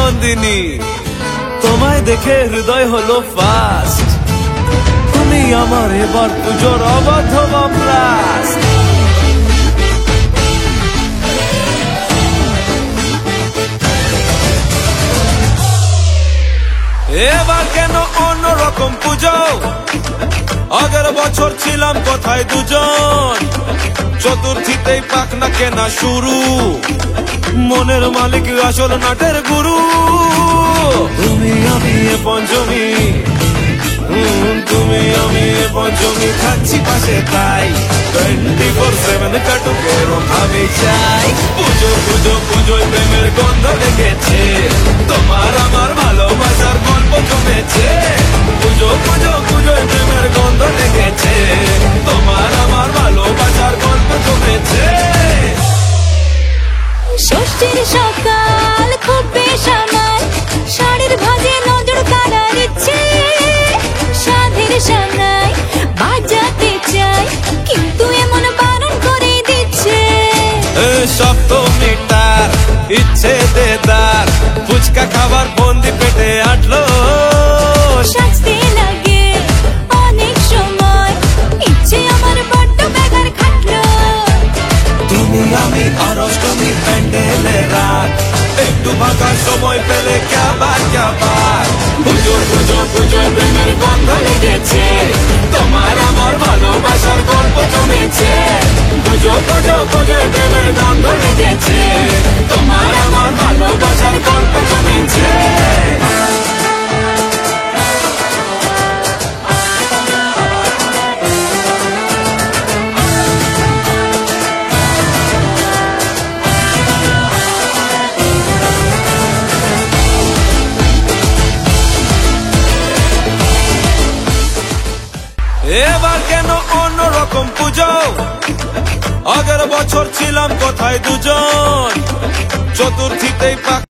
নন্দিনী, তোমায় দেখে হৃদয় হলো ফাস্ট। তুমি আমার এবার পুজোর অবাধ ব্লাস্ট। এবার কেন অন্যরকম পুজো? আগের বছর ছিলাম কোথায় দুজন, চতুর্থীতেই পাখনা কেনা শুরু, মনের মালিক আসল নাটের গুরু। তুমি আমি এ পঞ্চমী, তুমি আমি এ পঞ্চমী, খাচ্ছি পাশে তাই 24/7 কাটুক এরম আমি চাই। পুজো পুজো পুজোয় প্রেমের গন্ধ লেগেছে, তোমার আমার ভালোবাসার গল্প জমেছে। পুজো পুজো পুজোয় প্রেমের গন্ধ লেগেছে, তোমার আমার ভালোবাসার গল্প জমেছে। ষষ্ঠীর সকাল খুব বেসামাল, শাড়ির ভাজে নজর কাড়ার ইচ্ছে, সাধের সামনায় বাজাতে চাই কিন্তু এমন বারণ করে দিচ্ছে। সপ্তমীটার ইচ্ছে দেদার, ফুচকা খাবার বন্দি পেটে আটলো। সাজতে লাগে অনেক সময়, ইচ্ছে আমার বড্ড বেগার খাটলো। তুমি আমি আর অষ্টমী প্যান্ডেলে রাত, একটু ফাঁকা সময় পেলে ক্যাবার ক্যাবার। পুজো পুজো পুজোয় প্রেমের গন্ধ লেগেছে, তোমার আমার ভালোবাসার গল্প জমেছে। পুজো পুজো পুজোয় প্রেমের গন্ধ লেগেছে, তোমার আমার ভালোবাসার গল্প জমেছে। এবার কেন অন্যরকম পুজো? আগের বছর ছিলাম কোথায় দুজন, চতুর্থীতেই